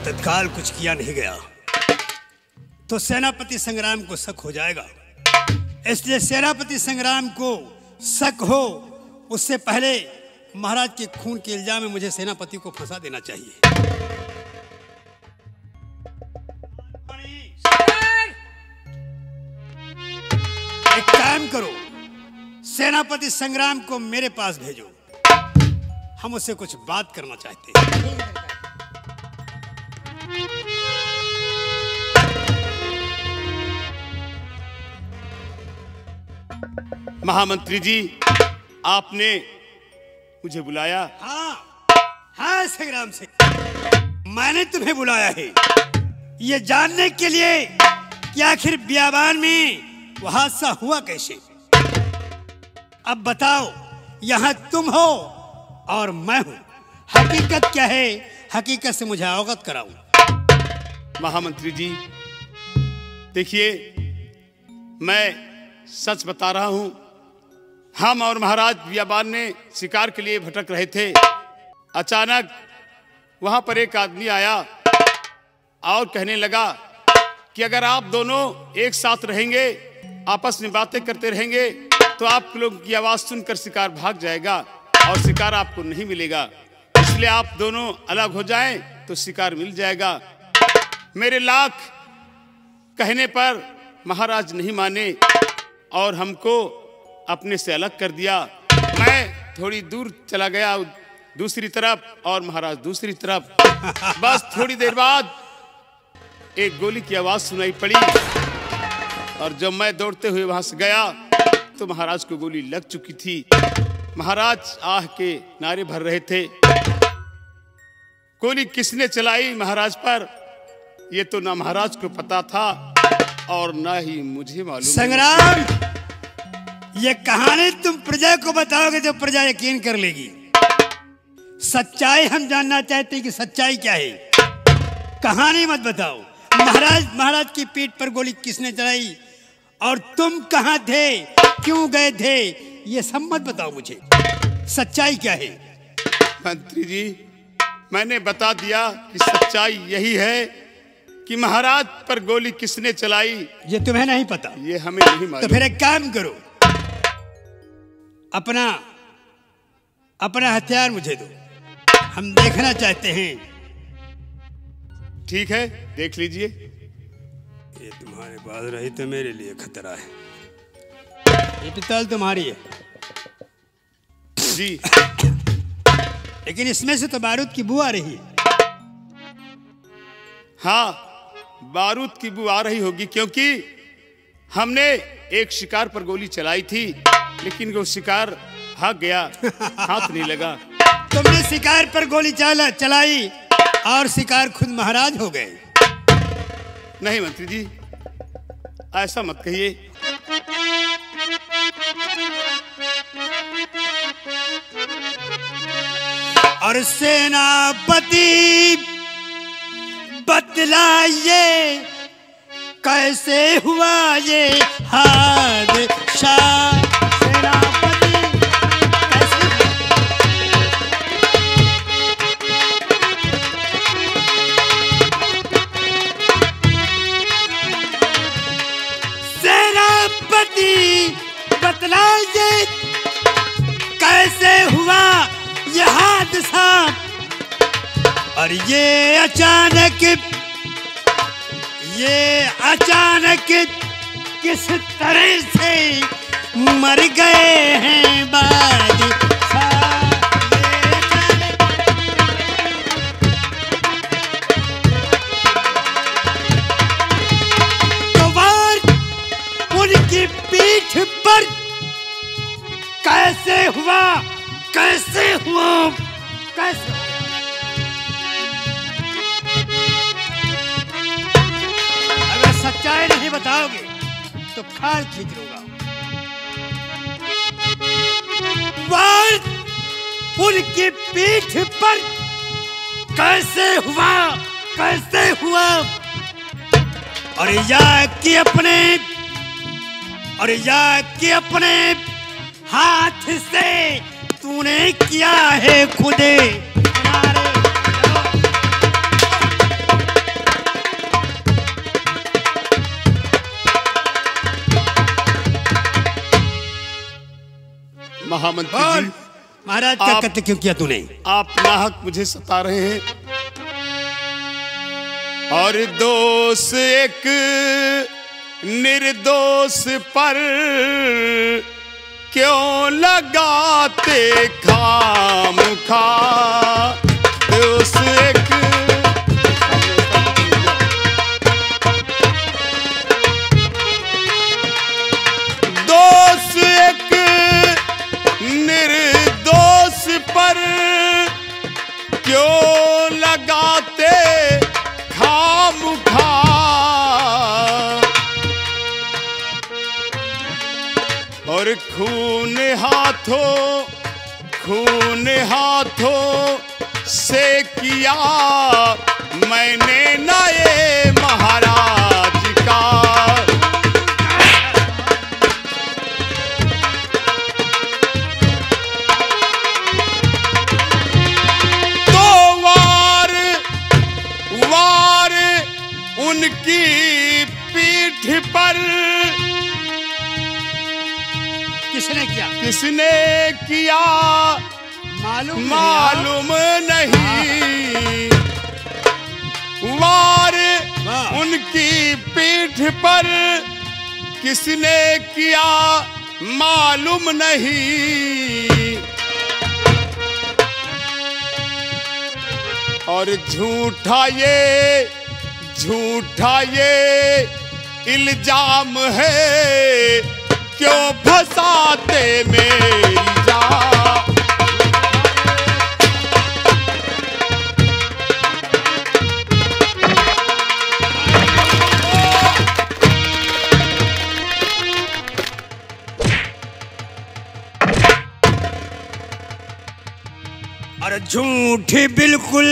तत्काल कुछ किया नहीं गया तो सेनापति संग्राम को शक हो जाएगा। इसलिए सेनापति संग्राम को शक हो उससे पहले महाराज के खून के इल्जाम में मुझे सेनापति को फंसा देना चाहिए। एक काम करो, सेनापति संग्राम को मेरे पास भेजो, हम उससे कुछ बात करना चाहते हैं। महामंत्री जी, आपने मुझे बुलाया? हाँ संग्राम सिंह, मैंने तुम्हें बुलाया है ये जानने के लिए कि आखिर बियाबान में वो हादसा हुआ कैसे। अब बताओ, यहाँ तुम हो और मैं हूं, हकीकत क्या है, हकीकत से मुझे अवगत कराओ। महामंत्री जी देखिए, मैं सच बता रहा हूं। हम और महाराज बियाबान में शिकार के लिए भटक रहे थे। अचानक वहां पर एक आदमी आया और कहने लगा कि अगर आप दोनों एक साथ रहेंगे, आपस में बातें करते रहेंगे, तो आप लोगों की आवाज सुनकर शिकार भाग जाएगा और शिकार आपको नहीं मिलेगा। इसलिए आप दोनों अलग हो जाएं तो शिकार मिल जाएगा। मेरे लाख कहने पर महाराज नहीं माने और हमको अपने से अलग कर दिया। मैं थोड़ी दूर चला गया दूसरी तरफ और महाराज दूसरी तरफ। बस थोड़ी देर बाद एक गोली की आवाज सुनाई पड़ी और जब मैं दौड़ते हुए वहां से गया तो महाराज को गोली लग चुकी थी। महाराज आह के नारे भर रहे थे। गोली किसने चलाई महाराज पर, ये तो ना महाराज को पता था और ना ही मुझे मालूम। संग्राम, ये कहानी तुम प्रजा को बताओगे तो प्रजा यकीन कर लेगी। सच्चाई हम जानना चाहते हैं कि सच्चाई क्या है। कहानी मत बताओ। महाराज की पीठ पर गोली किसने चलाई और तुम कहां थे, क्यों गए थे, ये सब मत बताओ मुझे। सच्चाई क्या है? मंत्री जी, मैंने बता दिया कि सच्चाई यही है कि महाराज पर गोली किसने चलाई ये तुम्हें नहीं पता। ये हमें नहीं मालूम। तो फिर एक काम करो, अपना हथियार मुझे दो, हम देखना चाहते हैं। ठीक है, देख लीजिए। ये तुम्हारे पास रही तो मेरे लिए खतरा है। ये पिस्तौल तुम्हारी है जी, लेकिन इसमें से तो बारूद की बू आ रही है। हाँ, बारूद की बू आ रही होगी क्योंकि हमने एक शिकार पर गोली चलाई थी, लेकिन वो शिकार भाग गया, हाथ नहीं लगा। तुमने शिकार पर गोली चलाई और शिकार खुद महाराज हो गए। नहीं मंत्री जी, ऐसा मत कहिए। और सेनापति बतलाइए कैसे हुआ ये हादसा। सेनापति कैसे? सेनापति बतलाइए कैसे हुआ ये हादसा। और ये अचानक किस तरह से मर गए हैं बादशाह। तो वार उनकी पीठ पर कैसे हुआ, कैसे हुआ, कैसे? अगर सच्चाई नहीं बताओगे तो खाल खींच लूंगा। वार उनकी पीठ पर कैसे हुआ, कैसे हुआ। और या कि अपने हाथ से तूने किया है खुदे। महामंत्री बोल जी, महाराज क्या आप- कत्ल क्यों किया तूने? आप नाहक मुझे सता रहे हैं और दोष एक निर्दोष पर क्यों लगाते खामखा। दोष एक दोष एक निर्दोष पर क्यों लगाते खामखा। और खून हाथों से किया मैंने नए महाराज का। तो वार उनकी पीठ पर किसने किया मालूम नहीं। वार उनकी पीठ पर किसने किया मालूम नहीं। और झूठा ये इल्जाम है क्यों फंसाते मेरी जान। और झूठी बिल्कुल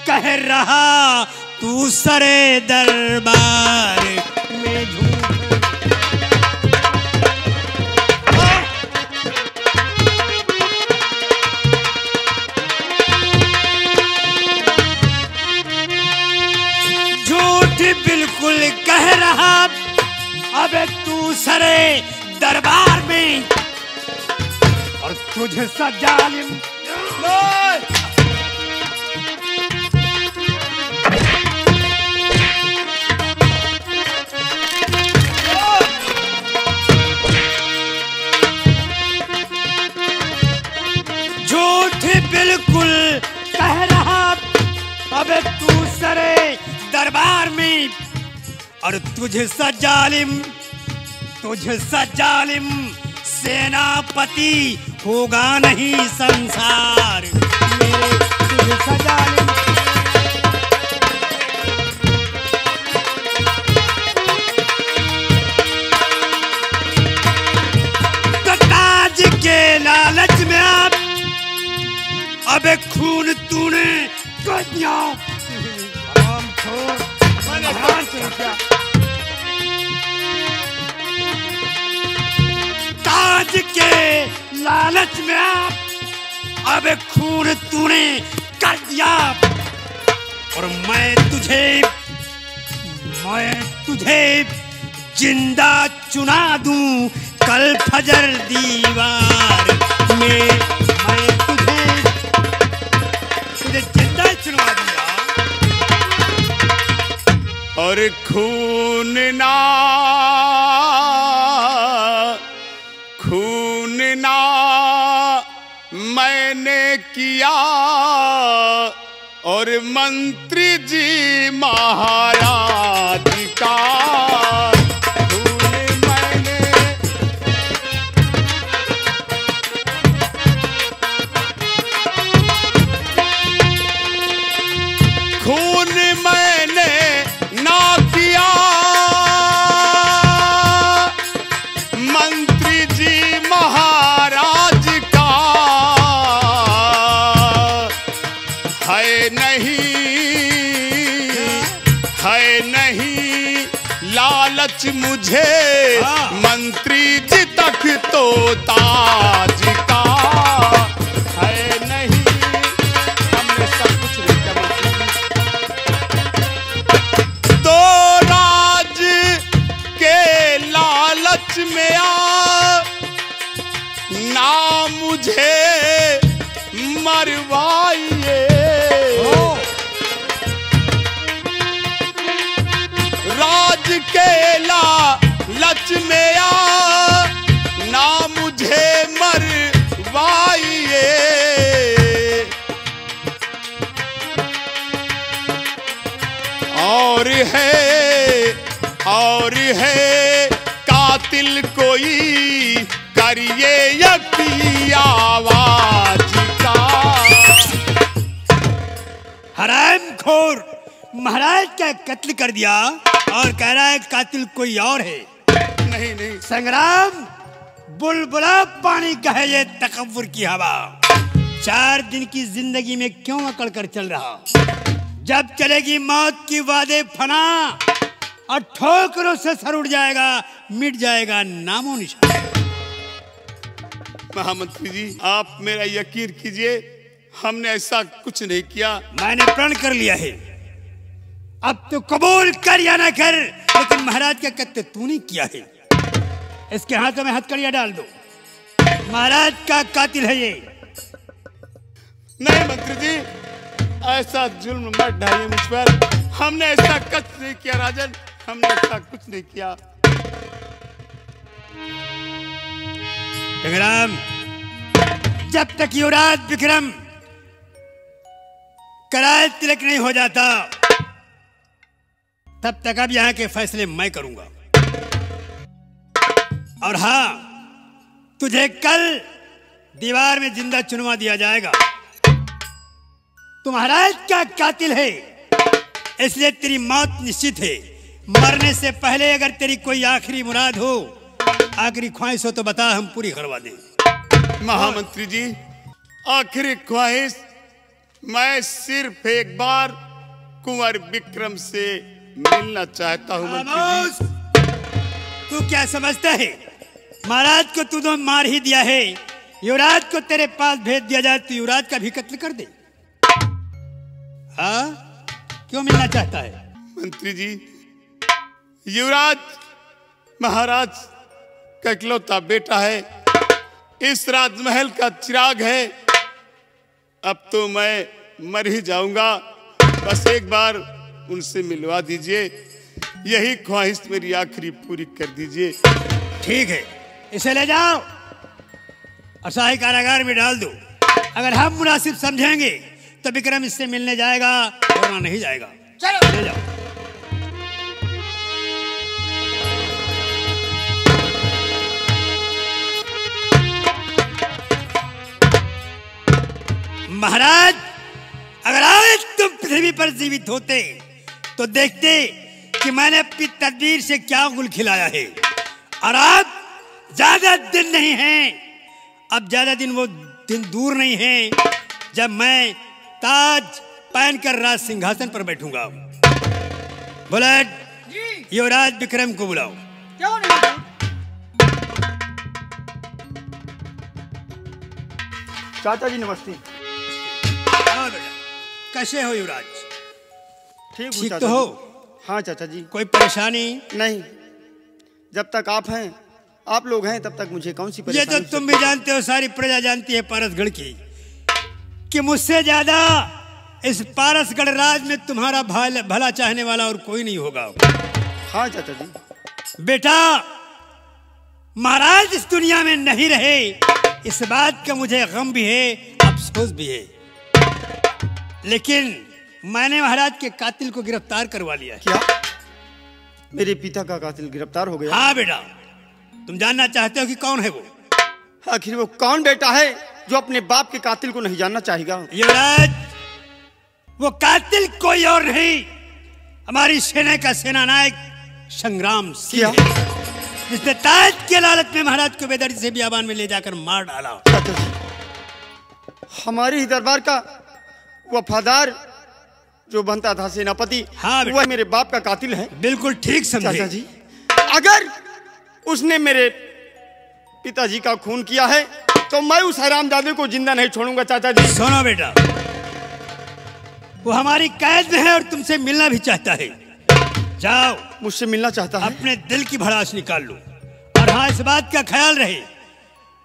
कह रहा तू सरे दरबार में झूठ बिल्कुल कह रहा अबे तू सरे दरबार में। और तुझे सा जालिम बिल्कुल कह रहा अबे तू सरे दरबार में। और तुझे सा जालिम सेनापति होगा नहीं संसार मेरे। तुझे सा जालिम तो ताज के लालच में आप अबे खून तूने कर दिया। ताज के लालच में आप अबे खून तूने कर दिया। और मैं तुझे जिंदा चुना दूं कल फजर दीवार में। मैं तुझे जिंदा चुनवा दिया। और खून ना मैंने किया और मंत्री जी महाराज का खून मैंने ना किया मंत्री जी महाराज का। है नहीं लालच मुझे मंत्री जी तक तो ताज का। है नहीं हमने सब कुछ तो राज के लाल और है कातिल कोई करिए यकी आवाज का। हरामखोर, महाराज का कत्ल कर दिया और कह रहा है कातिल कोई और है। नहीं नहीं संग्राम, बुलबुला पानी का है ये तकव्वुर की हवा। 4 दिन की जिंदगी में क्यों अकड़ कर चल रहा? जब चलेगी मौत की वादे फना और ठोकरों से सर उड़ जाएगा, मिट जाएगा नामो निशान। महामंत्री जी, आप मेरा यकीन कीजिए, हमने ऐसा कुछ नहीं किया। मैंने प्रण कर लिया है, अब तो कबूल कर या ना कर, लेकिन महाराज का कत्ल तूने किया है। इसके हाथों में हथकड़ियां डाल दो, महाराज का कातिल है ये। नहीं मंत्री जी, ऐसा जुल्म मत ढाइए मुझ पर। हमने ऐसा कुछ नहीं किया राजन, हमने ऐसा कुछ नहीं किया। संग्राम, जब तक युवराज विक्रम कराल तिलक नहीं हो जाता, तब तक अब यहां के फैसले मैं करूंगा। और हां, तुझे कल दीवार में जिंदा चुनवा दिया जाएगा। तू महाराज का कातिल है, इसलिए तेरी मौत निश्चित है। मरने से पहले अगर तेरी कोई आखिरी मुराद हो, आखिरी ख्वाहिश हो, तो बता, हम पूरी करवा दें। महामंत्री जी, आखिरी ख्वाहिश, मैं सिर्फ एक बार कुंवर विक्रम से मिलना चाहता हूँ मंत्री जी। तू क्या समझता है? महाराज को तू तो मार ही दिया है, युवराज को तेरे पास भेज दिया जाए तो युवराज का भी कत्ल कर दे। हाँ, क्यों मिलना चाहता है? मंत्री जी, युवराज महाराज का इकलौता बेटा है, इस राजमहल का चिराग है। अब तो मैं मर ही जाऊंगा, बस एक बार उनसे मिलवा दीजिए, यही ख्वाहिश मेरी आखिरी पूरी कर दीजिए। ठीक है, इसे ले जाओ और शाही कारागार में डाल दो। अगर हम मुनासिब समझेंगे तो विक्रम इससे मिलने जाएगा, वरना नहीं जाएगा। चलो ले जाओ। महाराज, अगर आज तुम पृथ्वी पर जीवित होते तो देखते कि मैंने अपनी तदबीर से क्या गुल खिलाया है। और अब ज्यादा दिन नहीं है, अब ज्यादा दिन वो दिन दूर नहीं है जब मैं ताज पहनकर राज सिंहासन पर बैठूंगा। बुलेट, युवराज विक्रम को बुलाओ। क्यों नहीं? चाचा जी नमस्ते। आओ बेटा, कैसे हो युवराज? ठीक चाचा तो हो? जी। हाँ चाचा जी। कोई परेशानी? नहीं, जब तक आप हैं, आप लोग हैं, तब तक मुझे कौन सी ये परेशानी? तो तुम भी जानते हो, सारी प्रजा जानती है पारसगढ़ की, कि मुझसे ज्यादा इस पारसगढ़ राज में तुम्हारा भला चाहने वाला और कोई नहीं होगा। हाँ चाचा जी। बेटा, महाराज इस दुनिया में नहीं रहे, इस बात का मुझे गम भी है, अफसोस भी है, लेकिन मैंने महाराज के कातिल को गिरफ्तार करवा लिया है। क्या मेरे पिता का कातिल गिरफ्तार हो गया? हाँ बेटा, तुम जानना चाहते हो कि कौन है वो? आखिर वो कौन बेटा है जो अपने बाप के कातिल को नहीं जानना चाहेगा? युवराज, वो कातिल कोई और नहीं, हमारी सेना का सेनानायक संग्राम सिंह है, जिसने ताज के लालच में महाराज को बेदर्दी से बियाबान में ले जाकर मार डाला। चाचा जी, हमारे ही दरबार का वफादार जो बनता था सेनापति, हाँ वह मेरे बाप का कातिल है। बिल्कुल ठीक समझे। चाचा जी, अगर उसने मेरे पिताजी का खून किया है तो मैं उस हरामजादे को जिंदा नहीं छोड़ूंगा। चाचा जी सुनो बेटा, वो हमारी कैद में है और तुमसे मिलना भी चाहता है। जाओ, मुझसे मिलना चाहता है। अपने दिल की भड़ास निकाल लो। और हाँ, इस बात का ख्याल रहे,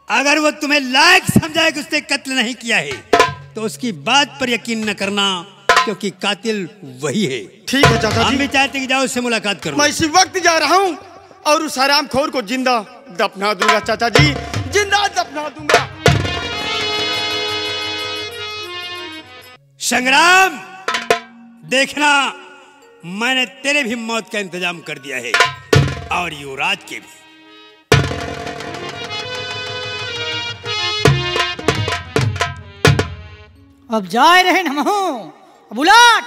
अगर वो तुम्हें लायक समझाए कि उसने कत्ल नहीं किया है तो उसकी बात पर यकीन न करना, क्योंकि कातिल वही है। ठीक है चाचा हम जी, भी चाहते कि जाओ, उससे मुलाकात करो। मैं इसी वक्त जा रहा हूँ और उस हरामखोर को जिंदा दफना दूंगा। चाचा जी, जिंदा दफना दूंगा। संग्राम, देखना मैंने तेरे भी मौत का इंतजाम कर दिया है और युवराज के भी। अब जाए रहे नमो बुलाट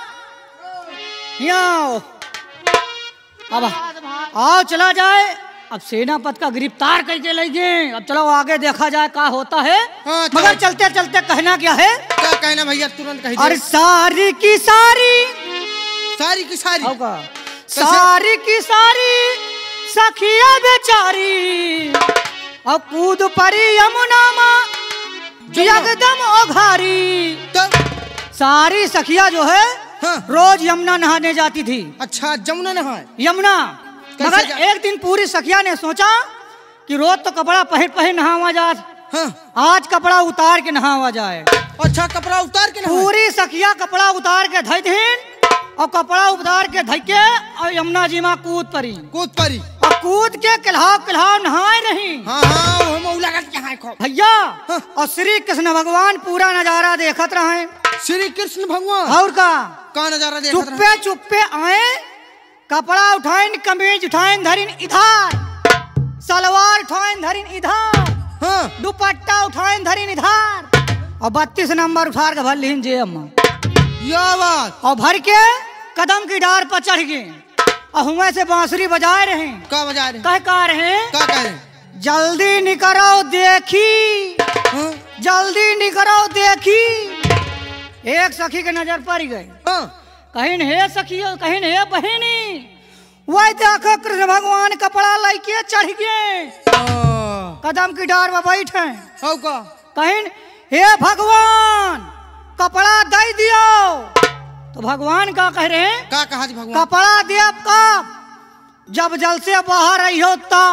अब आओ चला जाए। अब सेनापति का गिरफ्तार करके ले गए। अब चलो आगे देखा जाए क्या होता है। हाँ, मगर चलते चलते कहना क्या है? क्या कहना भैया तुरंत कह अरे सारी की सारी सारी की सारी सारी की सारी सखिया बेचारी अब कूद परी यमुना माँ एकदम ओघारी। तो सारी सखिया जो है हाँ। रोज यमुना नहाने जाती थी। अच्छा जमुना नहाए यमुना मगर कैसे एक दिन पूरी सखिया ने सोचा कि रोज तो कपड़ा पहन पहन नहावा जात, हाँ। आज कपड़ा उतार के नहावा जाए। अच्छा कपड़ा उतार के नहाए पूरी सखिया कपड़ा उतार के धई थीन और कपड़ा उतार के धई के और यमुना जी माँ कूद परी। कूद परी और कूद के किल्हाव नहाए नहीं। हाँ हाँ वो मौला का क्या है खो भैया और श्री कृष्ण भगवान पूरा नजारा देखत रहे। श्री कृष्ण भगवान और का नजारा देखत रहे। चुप्पे चुप्पे आए, कपड़ा उठाइन कमीज उठाइन धरिन इधर, सलवार उठाइन धरिन इधर, हाँ। दुपट्टा उठाइन धरिन इधर और 32 नंबर उठार के भर लीन जे अम्मा या बात और भर के कदम की डार पर चढ़ गए और हुए से बांसुरी बजाए रहे। का बजा रहे कह रहे का कह रहे जल्दी निकरो देखी, हाँ। जल्दी निकरो देखी। एक सखी के नजर पड़ गई। हाँ। कहीं हे सखी कहीं हे बहिनी वही देखो कृष्ण भगवान कपड़ा लेके चढ़ गए, कदम की डार में बैठे। हो का कहीं हे भगवान कपड़ा दे दियो। तो भगवान का कह रहे हैं का कहा जी भगवान कपड़ा देव कब जब जल से बाहर आई हो ता।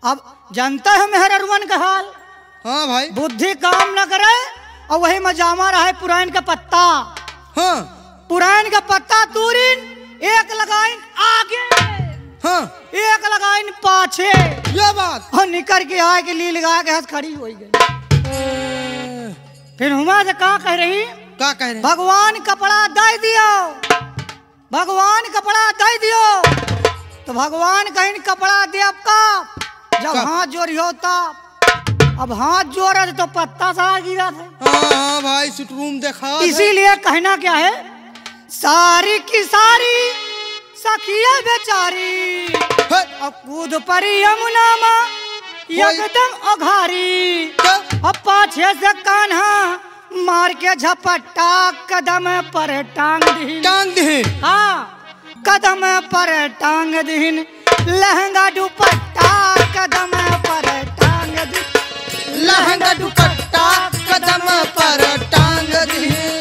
अब जानता है मेहररुवन का हाल। हाँ भाई बुद्धि काम न करे और वही मजामा रहे पुरान का पत्ता। हाँ पुरान का पत्ता तूरिन एक लगाइन आगे, हाँ एक लगाइन पाछे ये बात और निकर के आए के लिए लगा के हंस खड़ी हो गई। फिर हुमा से कहा कह रही का कह रहे भगवान कपड़ा दे दियो, भगवान कपड़ा दे दियो। तो भगवान कहीं कपड़ा दे का जब हाथ जोड़ी होता। अब हाथ जोड़ा तो पत्ता सा गिरा था। हाँ भाई सुटरूम देखा इसीलिए कहना क्या है सारी की सारी सखिया बेचारी अब कूद परी यमुना माँ एकदम ओघारी। अब पाछे से कान्हा मार के झपट्टा कदम पर टांग दी। टांग दे हाँ कदम पर टांग दीन लहंगा दुपट्टा कदम पर टांग दी। लहंगा दुपट्टा कदम पर टांग दे